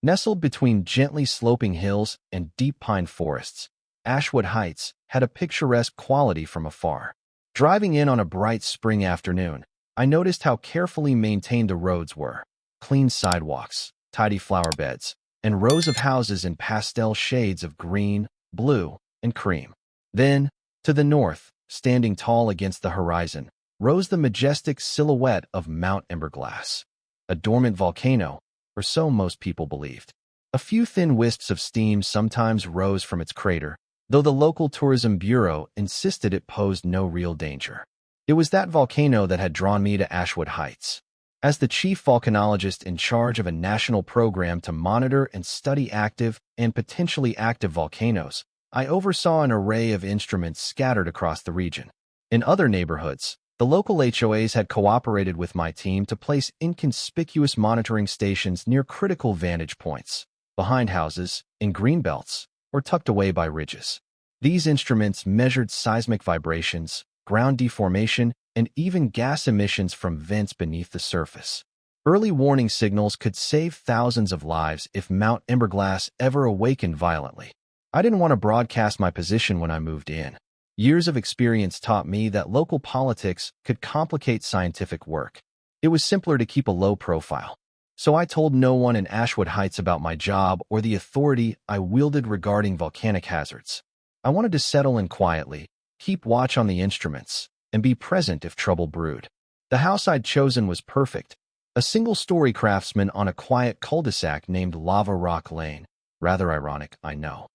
Nestled between gently sloping hills and deep pine forests, Ashwood Heights had a picturesque quality from afar. Driving in on a bright spring afternoon, I noticed how carefully maintained the roads were. Clean sidewalks, tidy flower beds, and rows of houses in pastel shades of green, blue, and cream. Then, to the north, standing tall against the horizon, rose the majestic silhouette of Mount Emberglass, a dormant volcano, or so most people believed. A few thin wisps of steam sometimes rose from its crater, though the local tourism bureau insisted it posed no real danger. It was that volcano that had drawn me to Ashwood Heights. As the chief volcanologist in charge of a national program to monitor and study active and potentially active volcanoes, I oversaw an array of instruments scattered across the region. In other neighborhoods, the local HOAs had cooperated with my team to place inconspicuous monitoring stations near critical vantage points, behind houses, in greenbelts, or tucked away by ridges. These instruments measured seismic vibrations, ground deformation, and even gas emissions from vents beneath the surface. Early warning signals could save thousands of lives if Mount Emberglass ever awakened violently. I didn't want to broadcast my position when I moved in. Years of experience taught me that local politics could complicate scientific work. It was simpler to keep a low profile. So I told no one in Ashwood Heights about my job or the authority I wielded regarding volcanic hazards. I wanted to settle in quietly, keep watch on the instruments, and be present if trouble brewed. The house I'd chosen was perfect. A single-story craftsman on a quiet cul-de-sac named Lava Rock Lane. Rather ironic, I know.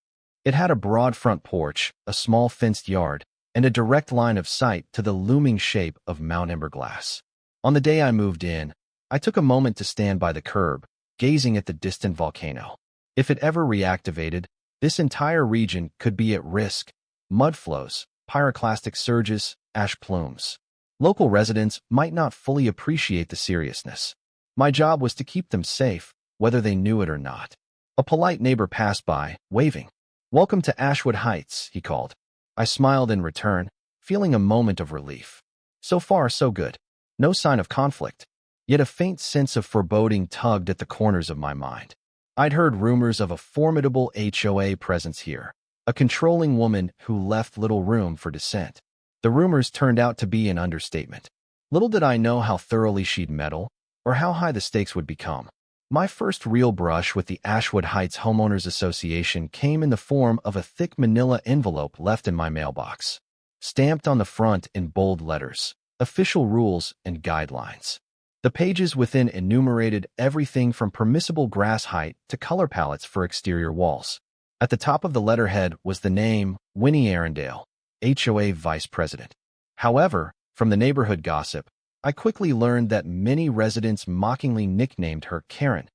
It had a broad front porch, a small fenced yard, and a direct line of sight to the looming shape of Mount Emberglass. On the day I moved in, I took a moment to stand by the curb, gazing at the distant volcano. If it ever reactivated, this entire region could be at risk. Mud flows, pyroclastic surges, ash plumes. Local residents might not fully appreciate the seriousness. My job was to keep them safe, whether they knew it or not. A polite neighbor passed by, waving. "Welcome to Ashwood Heights," he called. I smiled in return, feeling a moment of relief. So far, so good. No sign of conflict. Yet a faint sense of foreboding tugged at the corners of my mind. I'd heard rumors of a formidable HOA presence here, a controlling woman who left little room for dissent. The rumors turned out to be an understatement. Little did I know how thoroughly she'd meddle, or how high the stakes would become. My first real brush with the Ashwood Heights Homeowners Association came in the form of a thick manila envelope left in my mailbox. Stamped on the front in bold letters, "Official Rules and Guidelines." The pages within enumerated everything from permissible grass height to color palettes for exterior walls. At the top of the letterhead was the name Winnie Arundel, HOA Vice President. However, from the neighborhood gossip, I quickly learned that many residents mockingly nicknamed her Karen,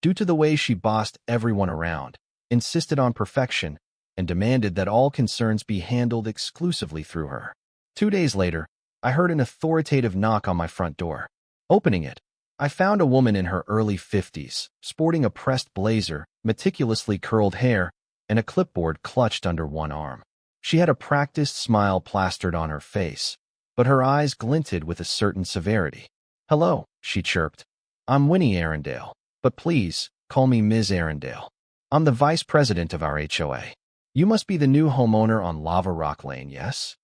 due to the way she bossed everyone around, insisted on perfection, and demanded that all concerns be handled exclusively through her. 2 days later, I heard an authoritative knock on my front door. Opening it, I found a woman in her early 50s, sporting a pressed blazer, meticulously curled hair, and a clipboard clutched under one arm. She had a practiced smile plastered on her face, but her eyes glinted with a certain severity. "Hello," she chirped. "I'm Winnie Arundel, but please, call me Ms. Arundel. I'm the vice president of our HOA. You must be the new homeowner on Lava Rock Lane, yes?"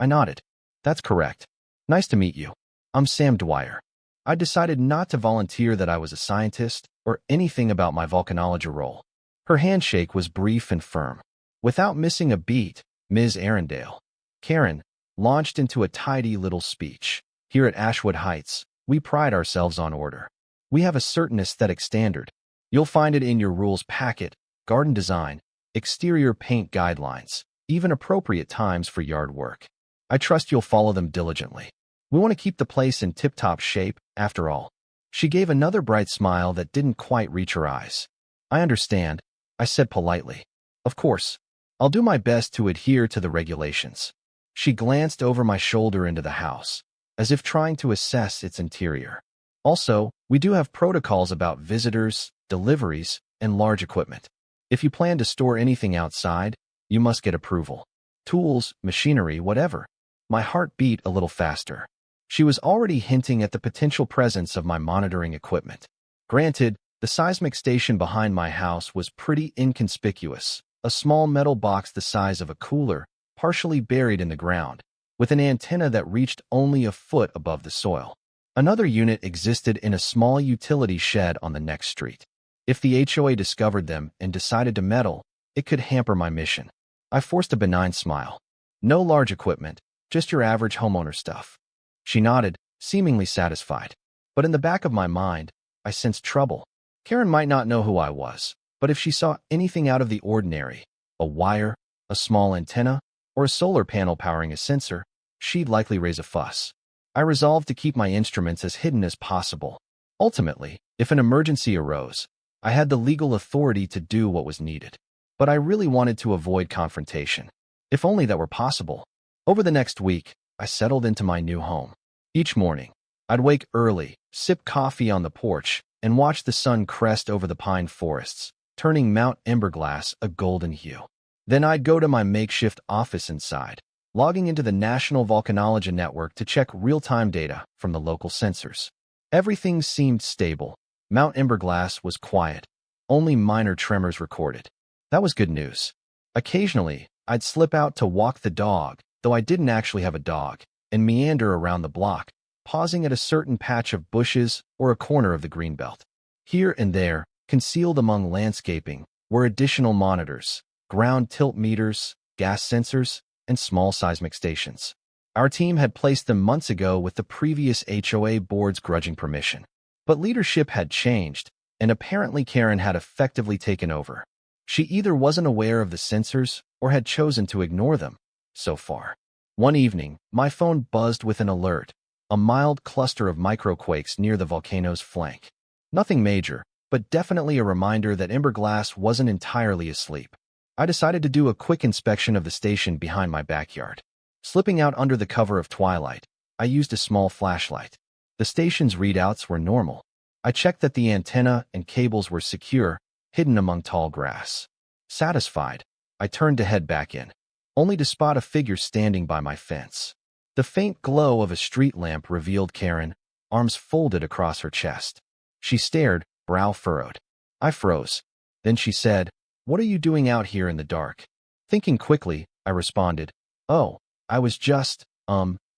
I nodded. "That's correct. Nice to meet you. I'm Sam Dwyer." I decided not to volunteer that I was a scientist or anything about my volcanology role. Her handshake was brief and firm. Without missing a beat, Ms. Arundel, Karen, launched into a tidy little speech. "Here at Ashwood Heights, we pride ourselves on order. We have a certain aesthetic standard. You'll find it in your rules packet, garden design, exterior paint guidelines, even appropriate times for yard work. I trust you'll follow them diligently. We want to keep the place in tip-top shape, after all." She gave another bright smile that didn't quite reach her eyes. "I understand," I said politely. "Of course, I'll do my best to adhere to the regulations." She glanced over my shoulder into the house, as if trying to assess its interior. "Also, we do have protocols about visitors, deliveries, and large equipment. If you plan to store anything outside, you must get approval. Tools, machinery, whatever." My heart beat a little faster. She was already hinting at the potential presence of my monitoring equipment. Granted, the The seismic station behind my house was pretty inconspicuous, a small metal box the size of a cooler, partially buried in the ground, with an antenna that reached only a foot above the soil. Another unit existed in a small utility shed on the next street. If the HOA discovered them and decided to meddle, it could hamper my mission. I forced a benign smile. No large equipment, just your average homeowner stuff. She nodded, seemingly satisfied. But in the back of my mind, I sensed trouble. Karen might not know who I was, but if she saw anything out of the ordinary, a wire, a small antenna, or a solar panel powering a sensor, she'd likely raise a fuss. I resolved to keep my instruments as hidden as possible. Ultimately, if an emergency arose, I had the legal authority to do what was needed. But I really wanted to avoid confrontation. If only that were possible. Over the next week, I settled into my new home. Each morning, I'd wake early, sip coffee on the porch, and watch the sun crest over the pine forests, turning Mount Emberglass a golden hue. Then I'd go to my makeshift office inside, logging into the National Volcanology network to check real-time data from the local sensors. Everything seemed stable. Mount Emberglass was quiet. Only minor tremors recorded. That was good news. Occasionally, I'd slip out to walk the dog, though I didn't actually have a dog, and meander around the block, pausing at a certain patch of bushes or a corner of the greenbelt. Here and there, concealed among landscaping, were additional monitors, ground tilt meters, gas sensors, and small seismic stations. Our team had placed them months ago with the previous HOA board's grudging permission. But leadership had changed, and apparently Karen had effectively taken over. She either wasn't aware of the sensors or had chosen to ignore them, so far. One evening, my phone buzzed with an alert, a mild cluster of microquakes near the volcano's flank. Nothing major, but definitely a reminder that Emberglass wasn't entirely asleep. I decided to do a quick inspection of the station behind my backyard. Slipping out under the cover of twilight, I used a small flashlight. The station's readouts were normal. I checked that the antenna and cables were secure, hidden among tall grass. Satisfied, I turned to head back in, only to spot a figure standing by my fence. The faint glow of a street lamp revealed Karen, arms folded across her chest. She stared, brow furrowed. I froze. Then she said, "What are you doing out here in the dark?" Thinking quickly, I responded, "Oh, I was just,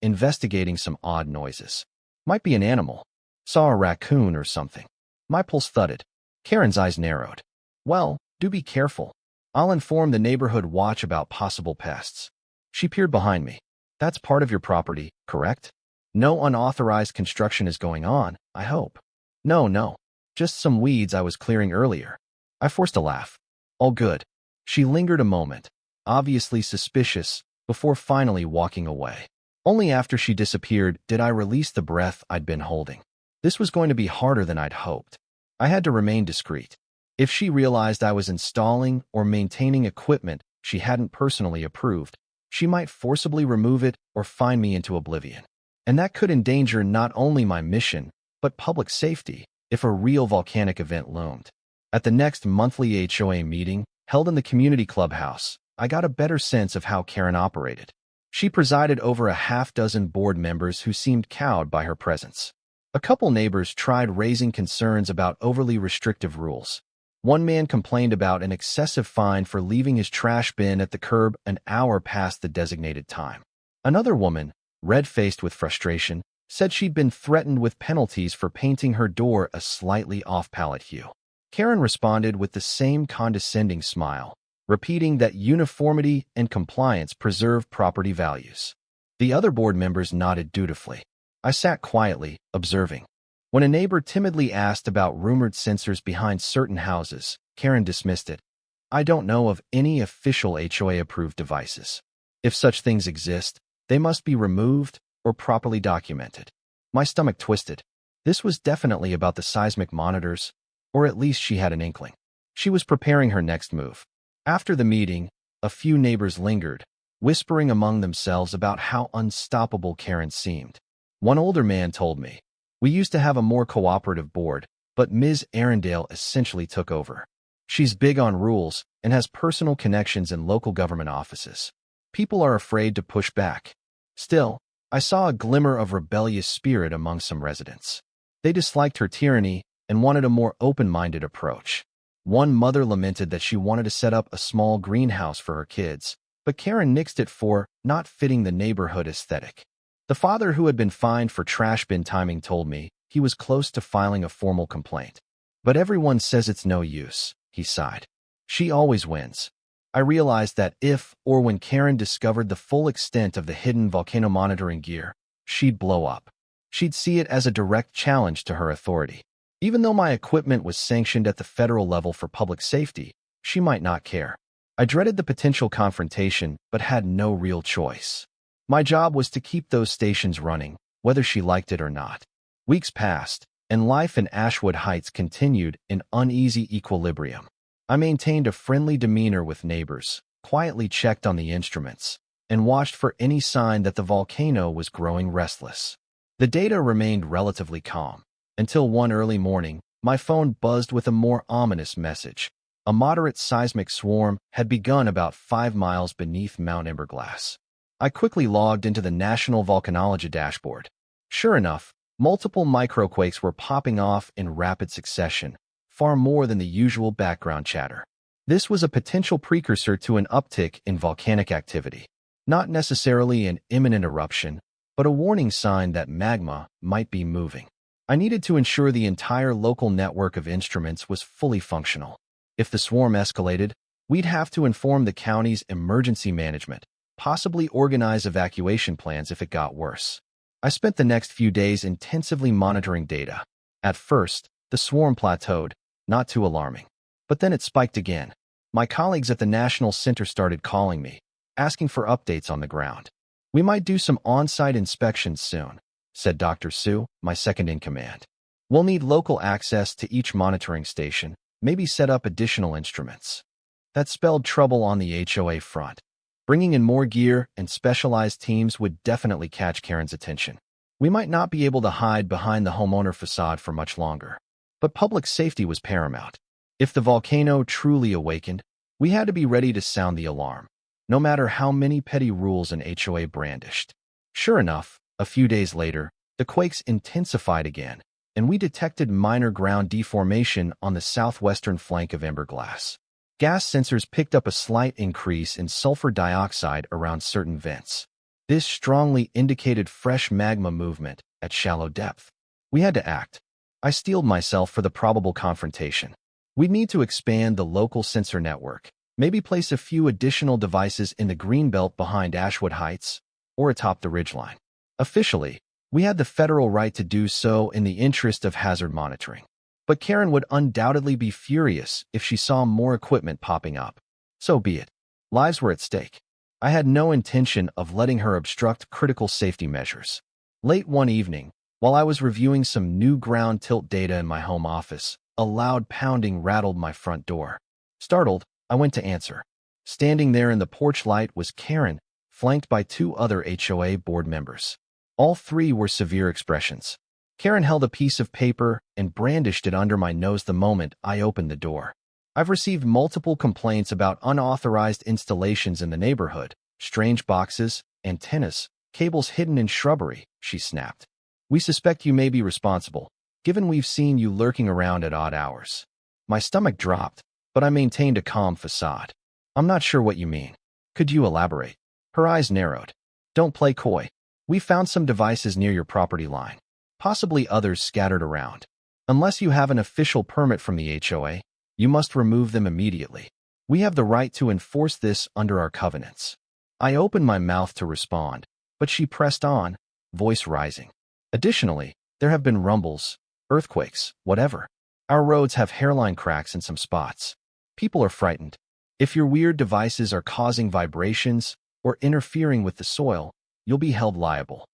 investigating some odd noises. Might be an animal. Saw a raccoon or something." My pulse thudded. Karen's eyes narrowed. "Well, do be careful. I'll inform the neighborhood watch about possible pests." She peered behind me. "That's part of your property, correct? No unauthorized construction is going on, I hope." No. Just some weeds I was clearing earlier." I forced a laugh. "All good." She lingered a moment, obviously suspicious, before finally walking away. Only after she disappeared did I release the breath I'd been holding. This was going to be harder than I'd hoped. I had to remain discreet. If she realized I was installing or maintaining equipment she hadn't personally approved, she might forcibly remove it or fine me into oblivion. And that could endanger not only my mission, but public safety if a real volcanic event loomed. At the next monthly HOA meeting, held in the community clubhouse, I got a better sense of how Karen operated. She presided over a half-dozen board members who seemed cowed by her presence. A couple neighbors tried raising concerns about overly restrictive rules. One man complained about an excessive fine for leaving his trash bin at the curb an hour past the designated time. Another woman, red-faced with frustration, said she'd been threatened with penalties for painting her door a slightly off-palette hue. Karen responded with the same condescending smile, repeating that uniformity and compliance preserve property values. The other board members nodded dutifully. I sat quietly, observing. When a neighbor timidly asked about rumored sensors behind certain houses, Karen dismissed it. "I don't know of any official HOA-approved devices. If such things exist, they must be removed or properly documented." My stomach twisted. This was definitely about the seismic monitors, or at least she had an inkling. She was preparing her next move. After the meeting, a few neighbors lingered, whispering among themselves about how unstoppable Karen seemed. One older man told me, "We used to have a more cooperative board, but Ms. Arundel essentially took over. She's big on rules and has personal connections in local government offices. People are afraid to push back." Still, I saw a glimmer of rebellious spirit among some residents. They disliked her tyranny and wanted a more open-minded approach. One mother lamented that she wanted to set up a small greenhouse for her kids, but Karen nixed it for not fitting the neighborhood aesthetic. The father, who had been fined for trash bin timing, told me he was close to filing a formal complaint. But everyone says it's no use, he sighed. She always wins. I realized that if or when Karen discovered the full extent of the hidden volcano monitoring gear, she'd blow up. She'd see it as a direct challenge to her authority. Even though my equipment was sanctioned at the federal level for public safety, she might not care. I dreaded the potential confrontation, but had no real choice. My job was to keep those stations running, whether she liked it or not. Weeks passed, and life in Ashwood Heights continued in uneasy equilibrium. I maintained a friendly demeanor with neighbors, quietly checked on the instruments, and watched for any sign that the volcano was growing restless. The data remained relatively calm, until one early morning, my phone buzzed with a more ominous message. A moderate seismic swarm had begun about 5 miles beneath Mount Emberglass. I quickly logged into the National Volcanologist dashboard. Sure enough, multiple microquakes were popping off in rapid succession, far more than the usual background chatter. This was a potential precursor to an uptick in volcanic activity. Not necessarily an imminent eruption, but a warning sign that magma might be moving. I needed to ensure the entire local network of instruments was fully functional. If the swarm escalated, we'd have to inform the county's emergency management, possibly organize evacuation plans if it got worse. I spent the next few days intensively monitoring data. At first, the swarm plateaued, not too alarming. But then it spiked again. My colleagues at the National Center started calling me, asking for updates on the ground. "We might do some on-site inspections soon," said Dr. Sue, my second-in-command. "We'll need local access to each monitoring station, maybe set up additional instruments." That spelled trouble on the HOA front. Bringing in more gear and specialized teams would definitely catch Karen's attention. We might not be able to hide behind the homeowner facade for much longer. But public safety was paramount. If the volcano truly awakened, we had to be ready to sound the alarm, no matter how many petty rules an HOA brandished. Sure enough, a few days later, the quakes intensified again, and we detected minor ground deformation on the southwestern flank of Emberglass. Gas sensors picked up a slight increase in sulfur dioxide around certain vents. This strongly indicated fresh magma movement at shallow depth. We had to act. I steeled myself for the probable confrontation. We'd need to expand the local sensor network, maybe place a few additional devices in the greenbelt behind Ashwood Heights or atop the ridgeline. Officially, we had the federal right to do so in the interest of hazard monitoring. But Karen would undoubtedly be furious if she saw more equipment popping up. So be it. Lives were at stake. I had no intention of letting her obstruct critical safety measures. Late one evening, while I was reviewing some new ground tilt data in my home office, a loud pounding rattled my front door. Startled, I went to answer. Standing there in the porch light was Karen, flanked by 2 other HOA board members. All 3 were severe expressions. Karen held a piece of paper and brandished it under my nose the moment I opened the door. "I've received multiple complaints about unauthorized installations in the neighborhood, strange boxes, antennas, cables hidden in shrubbery," she snapped. "We suspect you may be responsible, given we've seen you lurking around at odd hours." My stomach dropped, but I maintained a calm facade. "I'm not sure what you mean. Could you elaborate?" Her eyes narrowed. "Don't play coy. We found some devices near your property line, possibly others scattered around. Unless you have an official permit from the HOA, you must remove them immediately. We have the right to enforce this under our covenants." I opened my mouth to respond, but she pressed on, voice rising. "Additionally, there have been rumbles, earthquakes, whatever. Our roads have hairline cracks in some spots. People are frightened. If your weird devices are causing vibrations or interfering with the soil, you'll be held liable."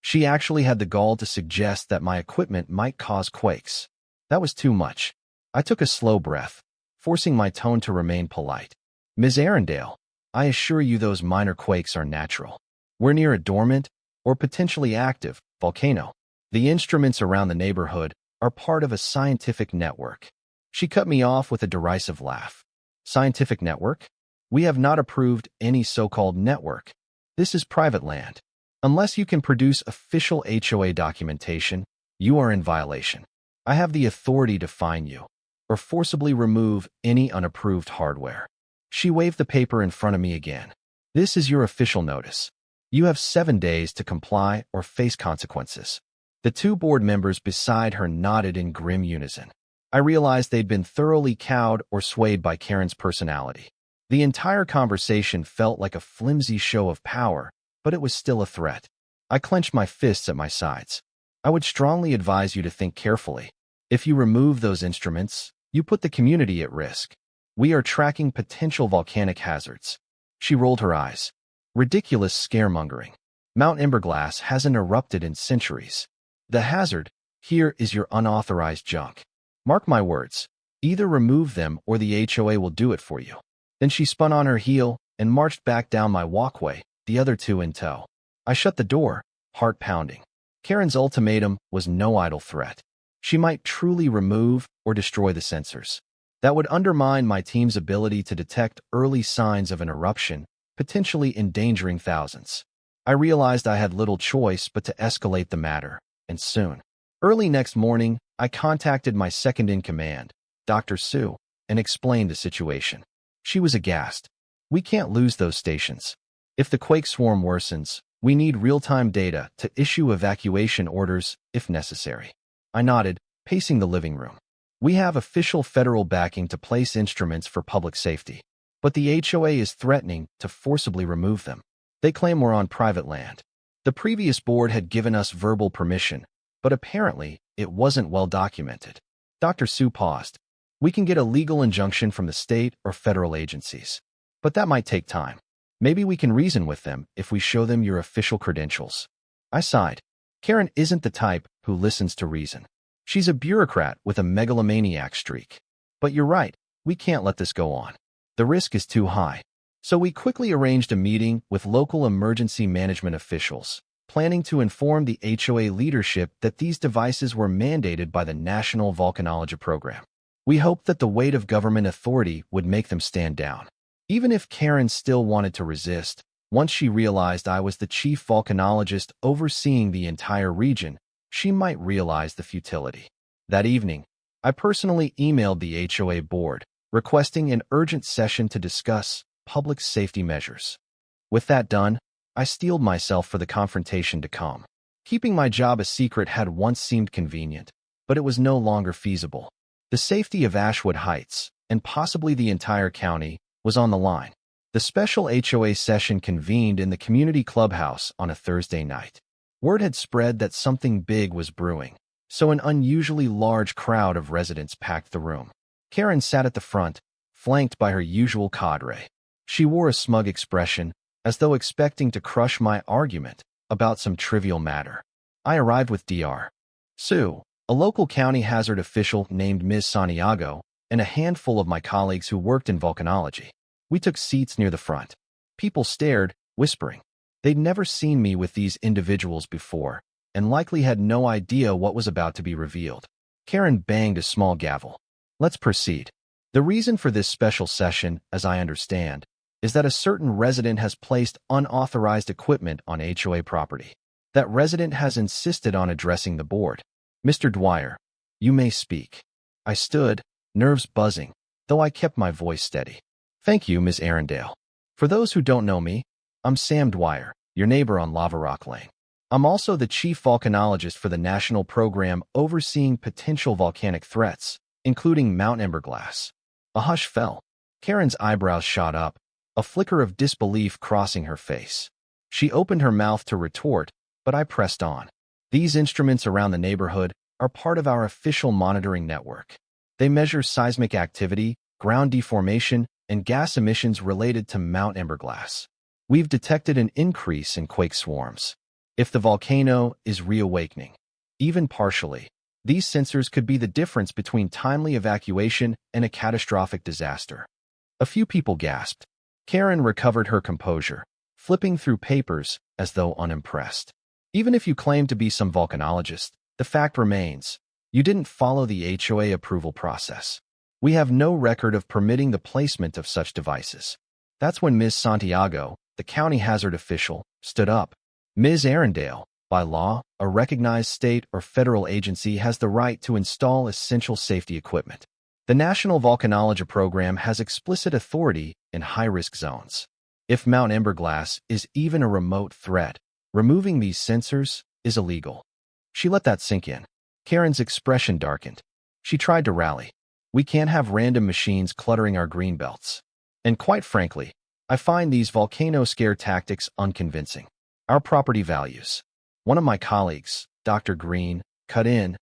She actually had the gall to suggest that my equipment might cause quakes. That was too much. I took a slow breath, forcing my tone to remain polite. "Ms. Arundel, I assure you those minor quakes are natural. We're near a dormant, or potentially active, volcano. The instruments around the neighborhood are part of a scientific network." She cut me off with a derisive laugh. "Scientific network? We have not approved any so-called network. This is private land. Unless you can produce official HOA documentation, you are in violation." I have the authority to fine you or forcibly remove any unapproved hardware. She waved the paper in front of me again. This is your official notice. You have 7 days to comply or face consequences. The 2 board members beside her nodded in grim unison. I realized they'd been thoroughly cowed or swayed by Karen's personality. The entire conversation felt like a flimsy show of power, but it was still a threat. I clenched my fists at my sides. I would strongly advise you to think carefully. If you remove those instruments, you put the community at risk. We are tracking potential volcanic hazards. She rolled her eyes. Ridiculous scaremongering. Mount Emberglass hasn't erupted in centuries. The hazard here is your unauthorized junk. Mark my words. Either remove them or the HOA will do it for you. Then she spun on her heel and marched back down my walkway, the other 2 in tow. I shut the door, heart pounding. Karen's ultimatum was no idle threat. She might truly remove or destroy the sensors. That would undermine my team's ability to detect early signs of an eruption, potentially endangering thousands. I realized I had little choice but to escalate the matter, and soon. Early next morning, I contacted my second-in-command, Dr. Sue, and explained the situation. She was aghast. We can't lose those stations. If the quake swarm worsens, we need real-time data to issue evacuation orders if necessary. I nodded, pacing the living room. We have official federal backing to place instruments for public safety, but the HOA is threatening to forcibly remove them. They claim we're on private land. The previous board had given us verbal permission, but apparently it wasn't well documented. Dr. Sue paused. We can get a legal injunction from the state or federal agencies, but that might take time. Maybe we can reason with them if we show them your official credentials. I sighed. Karen isn't the type who listens to reason. She's a bureaucrat with a megalomaniac streak. But you're right, we can't let this go on. The risk is too high. So we quickly arranged a meeting with local emergency management officials, planning to inform the HOA leadership that these devices were mandated by the National Volcanology program. We hoped that the weight of government authority would make them stand down. Even if Karen still wanted to resist, once she realized I was the chief volcanologist overseeing the entire region, she might realize the futility. That evening, I personally emailed the HOA board, requesting an urgent session to discuss public safety measures. With that done, I steeled myself for the confrontation to come. Keeping my job a secret had once seemed convenient, but it was no longer feasible. The safety of Ashwood Heights, and possibly the entire county, was on the line. The special HOA session convened in the community clubhouse on a Thursday night. Word had spread that something big was brewing, so an unusually large crowd of residents packed the room. Karen sat at the front, flanked by her usual cadre. She wore a smug expression, as though expecting to crush my argument about some trivial matter. I arrived with Dr. Sue, a local county hazard official named Ms. Santiago, and a handful of my colleagues who worked in volcanology. We took seats near the front. People stared, whispering. They'd never seen me with these individuals before, and likely had no idea what was about to be revealed. Karen banged a small gavel. Let's proceed. The reason for this special session, as I understand, is that a certain resident has placed unauthorized equipment on HOA property. That resident has insisted on addressing the board. Mr. Dwyer, you may speak. I stood, nerves buzzing, though I kept my voice steady. Thank you, Ms. Arundel. For those who don't know me, I'm Sam Dwyer, your neighbor on Lava Rock Lane. I'm also the chief volcanologist for the national program overseeing potential volcanic threats, including Mount Emberglass. A hush fell. Karen's eyebrows shot up, a flicker of disbelief crossing her face. She opened her mouth to retort, but I pressed on. These instruments around the neighborhood are part of our official monitoring network. They measure seismic activity, ground deformation, and gas emissions related to Mount Emberglass. We've detected an increase in quake swarms. If the volcano is reawakening, even partially, these sensors could be the difference between timely evacuation and a catastrophic disaster. A few people gasped. Karen recovered her composure, flipping through papers as though unimpressed. Even if you claim to be some volcanologist, the fact remains, you didn't follow the HOA approval process. We have no record of permitting the placement of such devices. That's when Ms. Santiago, the county hazard official, stood up. Ms. Arundel, By law, a recognized state or federal agency has the right to install essential safety equipment. The National Volcanology Program has explicit authority in high-risk zones. If Mount Emberglass is even a remote threat, removing these sensors is illegal. She let that sink in. Karen's expression darkened. She tried to rally. We can't have random machines cluttering our green belts. And quite frankly, I find these volcano scare tactics unconvincing. Our property values. One of my colleagues, Dr. Green, cut in.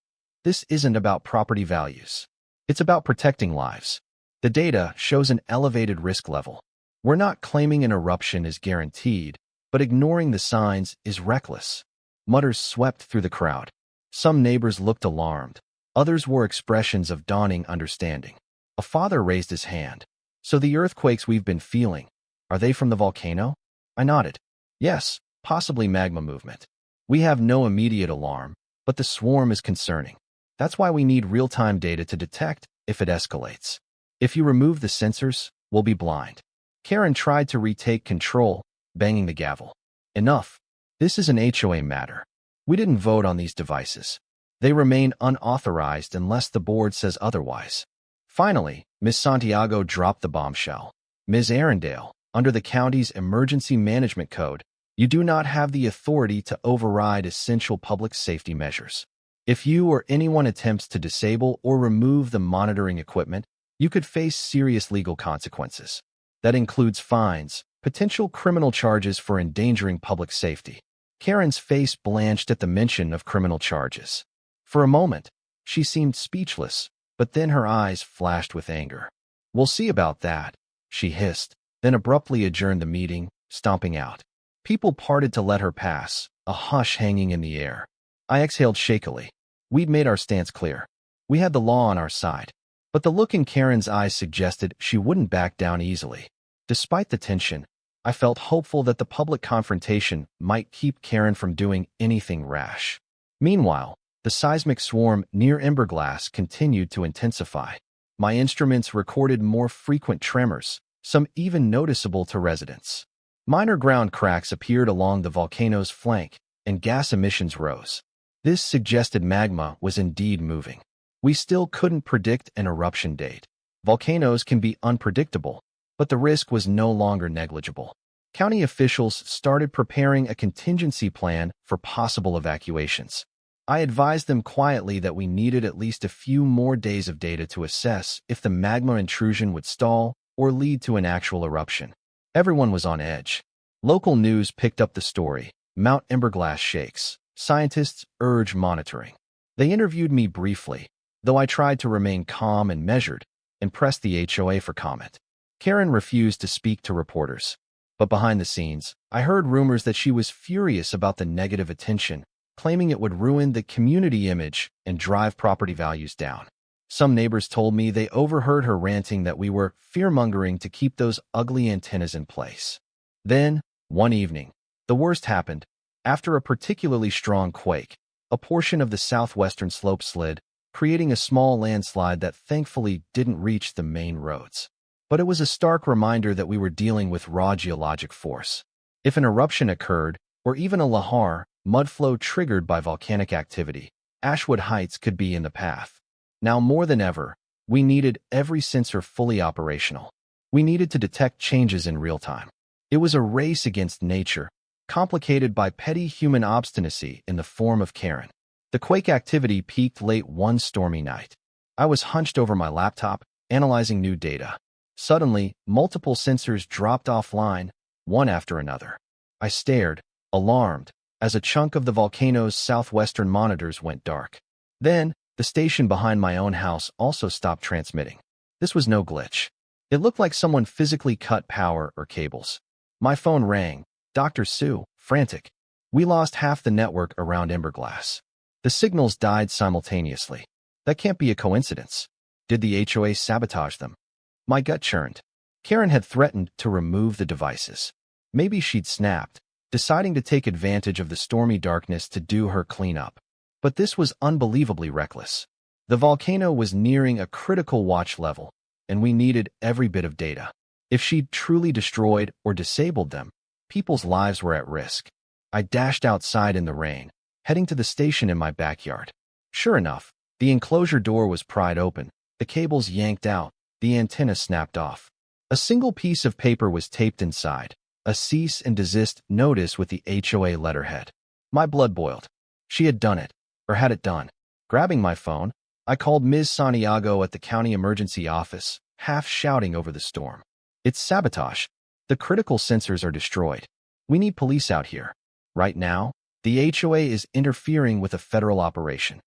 This isn't about property values. It's about protecting lives. The data shows an elevated risk level. We're not claiming an eruption is guaranteed, but ignoring the signs is reckless. Mutters swept through the crowd. Some neighbors looked alarmed. Others wore expressions of dawning understanding. A father raised his hand. So the earthquakes we've been feeling, are they from the volcano? I nodded. Yes, possibly magma movement. We have no immediate alarm, but the swarm is concerning. That's why we need real-time data to detect if it escalates. If you remove the sensors, we'll be blind. Karen tried to retake control, banging the gavel. Enough. This is an HOA matter. We didn't vote on these devices. They remain unauthorized unless the board says otherwise. Finally, Ms. Santiago dropped the bombshell. Ms. Arundel, under the county's emergency management code, you do not have the authority to override essential public safety measures. If you or anyone attempts to disable or remove the monitoring equipment, you could face serious legal consequences. That includes fines, potential criminal charges for endangering public safety. Karen's face blanched at the mention of criminal charges. For a moment, she seemed speechless, but then her eyes flashed with anger. We'll see about that, she hissed, then abruptly adjourned the meeting, stomping out. People parted to let her pass, a hush hanging in the air. I exhaled shakily. We'd made our stance clear. We had the law on our side. But the look in Karen's eyes suggested she wouldn't back down easily. Despite the tension, I felt hopeful that the public confrontation might keep Karen from doing anything rash. Meanwhile, the seismic swarm near Emberglass continued to intensify. My instruments recorded more frequent tremors, some even noticeable to residents. Minor ground cracks appeared along the volcano's flank, and gas emissions rose. This suggested magma was indeed moving. We still couldn't predict an eruption date. Volcanoes can be unpredictable, but the risk was no longer negligible. County officials started preparing a contingency plan for possible evacuations. I advised them quietly that we needed at least a few more days of data to assess if the magma intrusion would stall or lead to an actual eruption. Everyone was on edge. Local news picked up the story. Mount Emberglass shakes. Scientists urge monitoring. They interviewed me briefly, though I tried to remain calm and measured, and pressed the HOA for comment. Karen refused to speak to reporters. But behind the scenes, I heard rumors that she was furious about the negative attention, claiming it would ruin the community image and drive property values down. Some neighbors told me they overheard her ranting that we were fear-mongering to keep those ugly antennas in place. Then, one evening, the worst happened. After a particularly strong quake, a portion of the southwestern slope slid, creating a small landslide that thankfully didn't reach the main roads. But it was a stark reminder that we were dealing with raw geologic force. If an eruption occurred, or even a lahar, mudflow triggered by volcanic activity, Ashwood Heights could be in the path. Now more than ever, we needed every sensor fully operational. We needed to detect changes in real time. It was a race against nature, complicated by petty human obstinacy in the form of Karen. The quake activity peaked late one stormy night. I was hunched over my laptop, analyzing new data. Suddenly, multiple sensors dropped offline, one after another. I stared, alarmed, as a chunk of the volcano's southwestern monitors went dark. Then, the station behind my own house also stopped transmitting. This was no glitch. It looked like someone physically cut power or cables. My phone rang. Dr. Sue, frantic. We lost half the network around Emberglass. The signals died simultaneously. That can't be a coincidence. Did the HOA sabotage them? My gut churned. Karen had threatened to remove the devices. Maybe she'd snapped, deciding to take advantage of the stormy darkness to do her cleanup. But this was unbelievably reckless. The volcano was nearing a critical watch level, and we needed every bit of data. If she'd truly destroyed or disabled them, people's lives were at risk. I dashed outside in the rain, heading to the station in my backyard. Sure enough, the enclosure door was pried open, the cables yanked out, the antenna snapped off. A single piece of paper was taped inside, a cease and desist notice with the HOA letterhead. My blood boiled. She had done it, or had it done. Grabbing my phone, I called Ms. Santiago at the county emergency office, half shouting over the storm. It's sabotage. The critical sensors are destroyed. We need police out here. Right now, the HOA is interfering with a federal operation.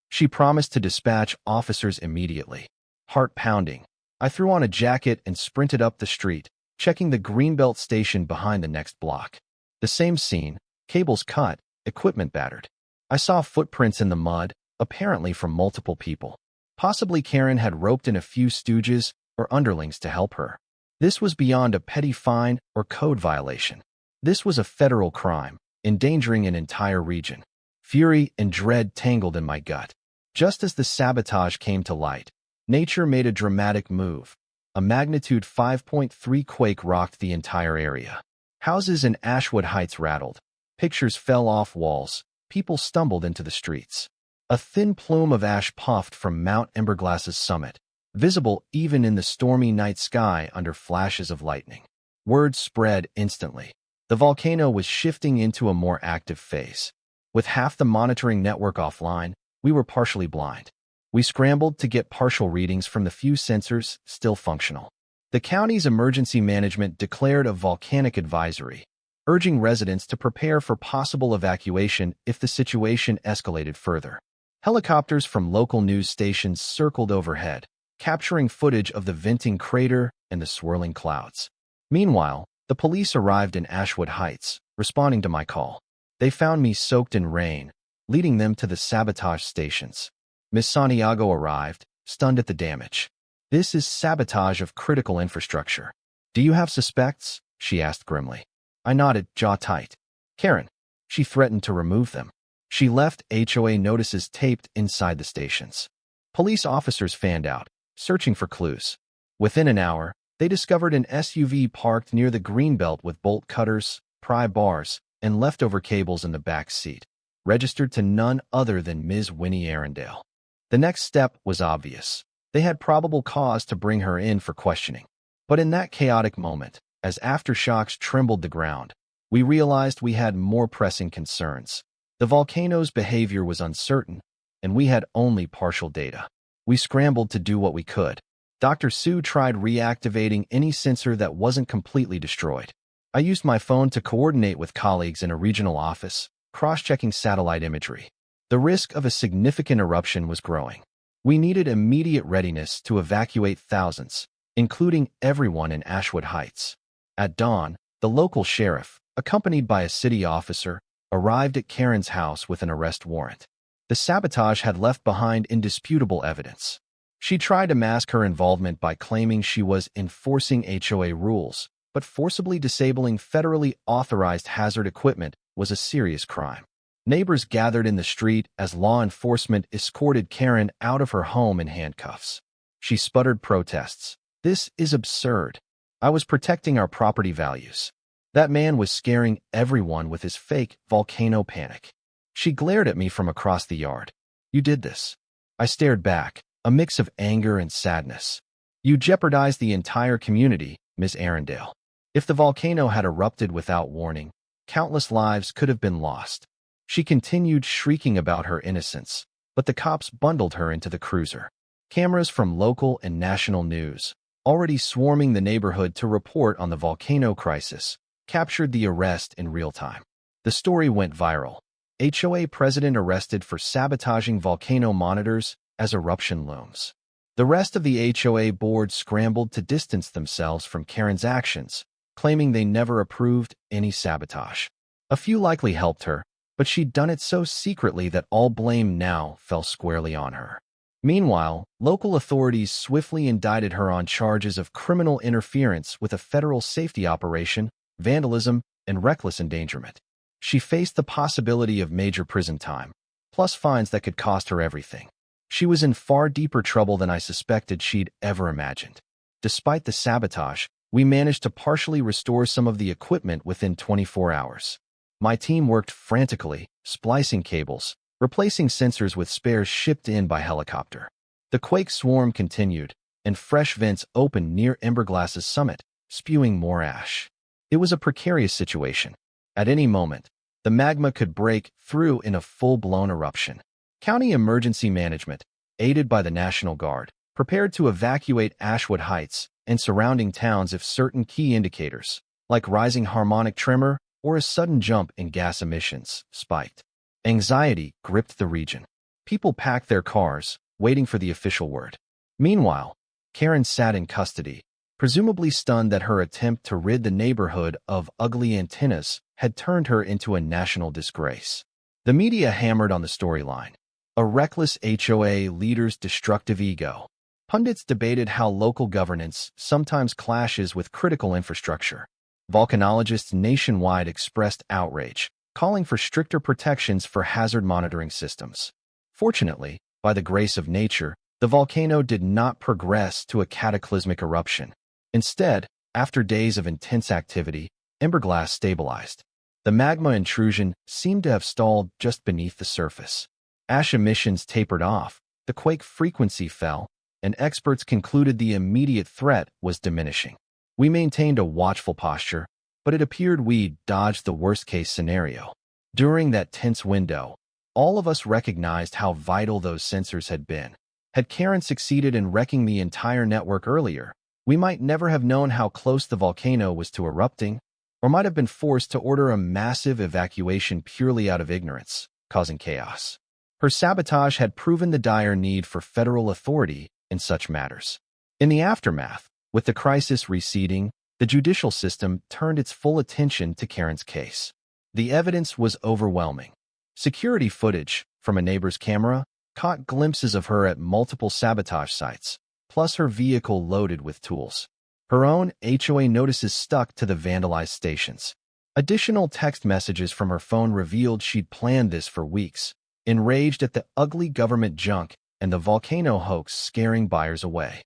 She promised to dispatch officers immediately. Heart pounding, I threw on a jacket and sprinted up the street, checking the Greenbelt station behind the next block. The same scene, cables cut, equipment battered. I saw footprints in the mud, apparently from multiple people. Possibly Karen had roped in a few stooges or underlings to help her. This was beyond a petty fine or code violation. This was a federal crime, endangering an entire region. Fury and dread tangled in my gut. Just as the sabotage came to light, nature made a dramatic move. A magnitude 5.3 quake rocked the entire area. Houses in Ashwood Heights rattled. Pictures fell off walls. People stumbled into the streets. A thin plume of ash puffed from Mount Emberglass's summit, visible even in the stormy night sky under flashes of lightning. Word spread instantly. The volcano was shifting into a more active phase. With half the monitoring network offline, we were partially blind. We scrambled to get partial readings from the few sensors still functional. The county's emergency management declared a volcanic advisory, urging residents to prepare for possible evacuation if the situation escalated further. Helicopters from local news stations circled overhead, capturing footage of the venting crater and the swirling clouds. Meanwhile, the police arrived in Ashwood Heights, responding to my call. They found me soaked in rain, leading them to the sabotage stations. Miss Santiago arrived, stunned at the damage. This is sabotage of critical infrastructure. Do you have suspects? She asked grimly. I nodded, jaw tight. Karen. She threatened to remove them. She left HOA notices taped inside the stations. Police officers fanned out, searching for clues. Within an hour, they discovered an SUV parked near the Greenbelt with bolt cutters, pry bars, and leftover cables in the back seat, registered to none other than Ms. Winnie Arundel. The next step was obvious. They had probable cause to bring her in for questioning. But in that chaotic moment, as aftershocks trembled the ground, we realized we had more pressing concerns. The volcano's behavior was uncertain, and we had only partial data. We scrambled to do what we could. Dr. Sue tried reactivating any sensor that wasn't completely destroyed. I used my phone to coordinate with colleagues in a regional office, cross-checking satellite imagery. The risk of a significant eruption was growing. We needed immediate readiness to evacuate thousands, including everyone in Ashwood Heights. At dawn, the local sheriff, accompanied by a city officer, arrived at Karen's house with an arrest warrant. The sabotage had left behind indisputable evidence. She tried to mask her involvement by claiming she was enforcing HOA rules, but forcibly disabling federally authorized hazard equipment was a serious crime. Neighbors gathered in the street as law enforcement escorted Karen out of her home in handcuffs. She sputtered protests. This is absurd. I was protecting our property values. That man was scaring everyone with his fake volcano panic. She glared at me from across the yard. You did this. I stared back, a mix of anger and sadness. You jeopardized the entire community, Ms. Arundel. If the volcano had erupted without warning, countless lives could have been lost. She continued shrieking about her innocence, but the cops bundled her into the cruiser. Cameras from local and national news, already swarming the neighborhood to report on the volcano crisis, captured the arrest in real time. The story went viral. HOA president arrested for sabotaging volcano monitors as eruption looms. The rest of the HOA board scrambled to distance themselves from Karen's actions, claiming they never approved any sabotage. A few likely helped her, but she'd done it so secretly that all blame now fell squarely on her. Meanwhile, local authorities swiftly indicted her on charges of criminal interference with a federal safety operation, vandalism, and reckless endangerment. She faced the possibility of major prison time, plus fines that could cost her everything. She was in far deeper trouble than I suspected she'd ever imagined. Despite the sabotage, we managed to partially restore some of the equipment within 24 hours. My team worked frantically, splicing cables, replacing sensors with spares shipped in by helicopter. The quake swarm continued, and fresh vents opened near Emberglass's summit, spewing more ash. It was a precarious situation. At any moment, the magma could break through in a full-blown eruption. County Emergency Management, aided by the National Guard, prepared to evacuate Ashwood Heights and surrounding towns if certain key indicators, like rising harmonic tremor or a sudden jump in gas emissions, spiked. Anxiety gripped the region. People packed their cars, waiting for the official word. Meanwhile, Karen sat in custody, presumably stunned that her attempt to rid the neighborhood of ugly antennas had turned her into a national disgrace. The media hammered on the storyline. A reckless HOA leader's destructive ego. Pundits debated how local governance sometimes clashes with critical infrastructure. Volcanologists nationwide expressed outrage, calling for stricter protections for hazard monitoring systems. Fortunately, by the grace of nature, the volcano did not progress to a cataclysmic eruption. Instead, after days of intense activity, Emberglass stabilized. The magma intrusion seemed to have stalled just beneath the surface. Ash emissions tapered off, the quake frequency fell, and experts concluded the immediate threat was diminishing. We maintained a watchful posture, but it appeared we'd dodged the worst-case scenario. During that tense window, all of us recognized how vital those sensors had been. Had Karen succeeded in wrecking the entire network earlier, we might never have known how close the volcano was to erupting, or might have been forced to order a massive evacuation purely out of ignorance, causing chaos. Her sabotage had proven the dire need for federal authority in such matters. In the aftermath, with the crisis receding, the judicial system turned its full attention to Karen's case. The evidence was overwhelming. Security footage from a neighbor's camera caught glimpses of her at multiple sabotage sites, plus her vehicle loaded with tools. Her own HOA notices stuck to the vandalized stations. Additional text messages from her phone revealed she'd planned this for weeks, enraged at the ugly government junk and the volcano hoax scaring buyers away.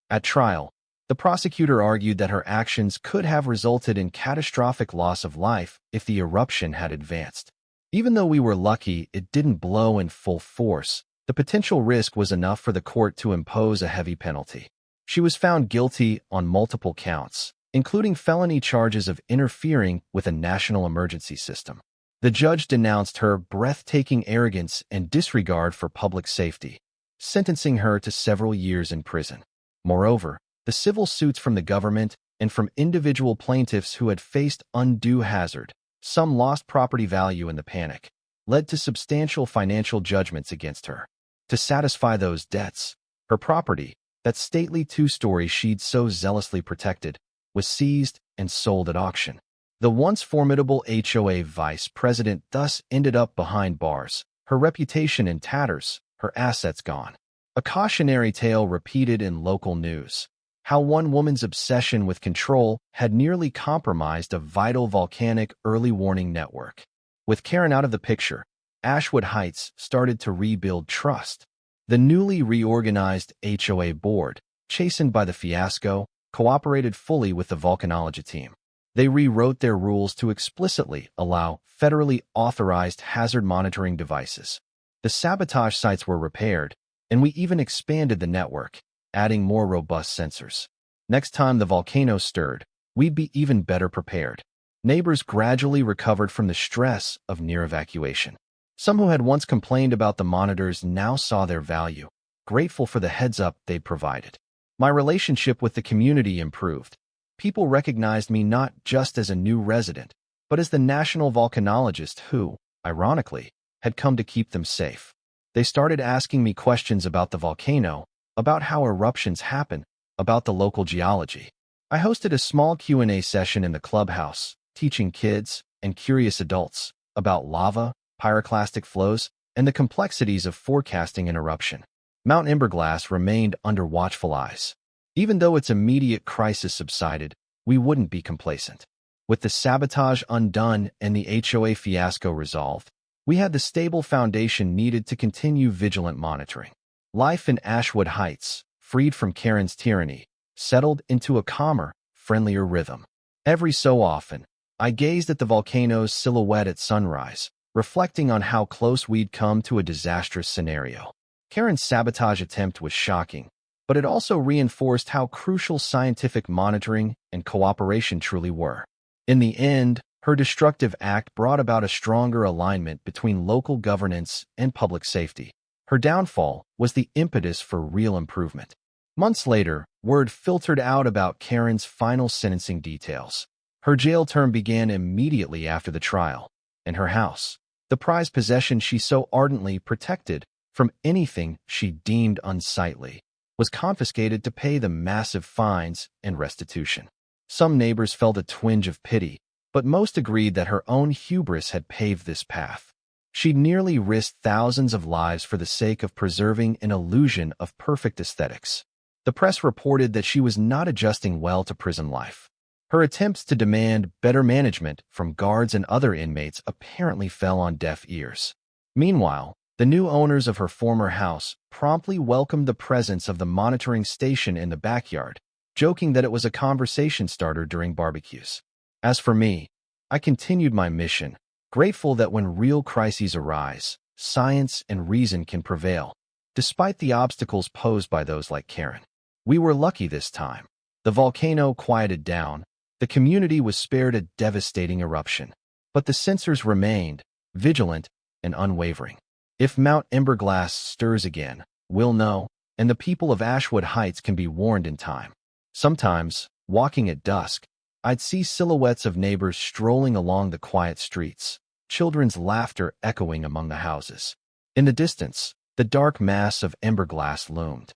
At trial, the prosecutor argued that her actions could have resulted in catastrophic loss of life if the eruption had advanced. Even though we were lucky it didn't blow in full force, the potential risk was enough for the court to impose a heavy penalty. She was found guilty on multiple counts, including felony charges of interfering with a national emergency system. The judge denounced her breathtaking arrogance and disregard for public safety, sentencing her to several years in prison. Moreover, the civil suits from the government and from individual plaintiffs who had faced undue hazard, some lost property value in the panic, led to substantial financial judgments against her. To satisfy those debts, her property, that stately two-story she'd so zealously protected, was seized and sold at auction. The once formidable HOA vice president thus ended up behind bars, her reputation in tatters, her assets gone. A cautionary tale repeated in local news. How one woman's obsession with control had nearly compromised a vital volcanic early warning network. With Karen out of the picture, Ashwood Heights started to rebuild trust. The newly reorganized HOA board, chastened by the fiasco, cooperated fully with the Volcanologist team. They rewrote their rules to explicitly allow federally authorized hazard monitoring devices. The sabotage sites were repaired, and we even expanded the network, adding more robust sensors. Next time the volcano stirred, we'd be even better prepared. Neighbors gradually recovered from the stress of near evacuation. Some who had once complained about the monitors now saw their value, grateful for the heads-up they'd provided. My relationship with the community improved. People recognized me not just as a new resident, but as the national volcanologist who, ironically, had come to keep them safe. They started asking me questions about the volcano, about how eruptions happen, about the local geology. I hosted a small Q&A session in the clubhouse, teaching kids and curious adults about lava, pyroclastic flows, and the complexities of forecasting an eruption. Mount Emberglass remained under watchful eyes. Even though its immediate crisis subsided, we wouldn't be complacent. With the sabotage undone and the HOA fiasco resolved, we had the stable foundation needed to continue vigilant monitoring. Life in Ashwood Heights, freed from Karen's tyranny, settled into a calmer, friendlier rhythm. Every so often, I gazed at the volcano's silhouette at sunrise, reflecting on how close we'd come to a disastrous scenario. Karen's sabotage attempt was shocking, but it also reinforced how crucial scientific monitoring and cooperation truly were. In the end, her destructive act brought about a stronger alignment between local governance and public safety. Her downfall was the impetus for real improvement. Months later, word filtered out about Karen's final sentencing details. Her jail term began immediately after the trial, and her house, the prized possession she so ardently protected from anything she deemed unsightly, was confiscated to pay the massive fines and restitution. Some neighbors felt a twinge of pity, but most agreed that her own hubris had paved this path. She'd nearly risked thousands of lives for the sake of preserving an illusion of perfect aesthetics. The press reported that she was not adjusting well to prison life. Her attempts to demand better management from guards and other inmates apparently fell on deaf ears. Meanwhile, the new owners of her former house promptly welcomed the presence of the monitoring station in the backyard, joking that it was a conversation starter during barbecues. As for me, I continued my mission, grateful that when real crises arise, science and reason can prevail, despite the obstacles posed by those like Karen. We were lucky this time. The volcano quieted down, the community was spared a devastating eruption, but the sensors remained, vigilant and unwavering. If Mount Emberglass stirs again, we'll know, and the people of Ashwood Heights can be warned in time. Sometimes, walking at dusk, I'd see silhouettes of neighbors strolling along the quiet streets, children's laughter echoing among the houses. In the distance, the dark mass of Emberglass loomed,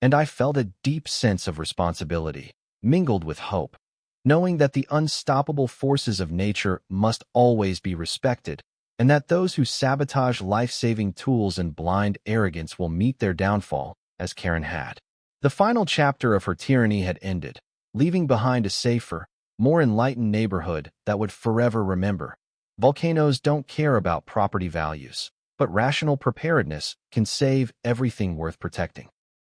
and I felt a deep sense of responsibility, mingled with hope, knowing that the unstoppable forces of nature must always be respected, and that those who sabotage life-saving tools in blind arrogance will meet their downfall, as Karen had. The final chapter of her tyranny had ended, leaving behind a safer, more enlightened neighborhood that would forever remember. Volcanoes don't care about property values, but rational preparedness can save everything worth protecting.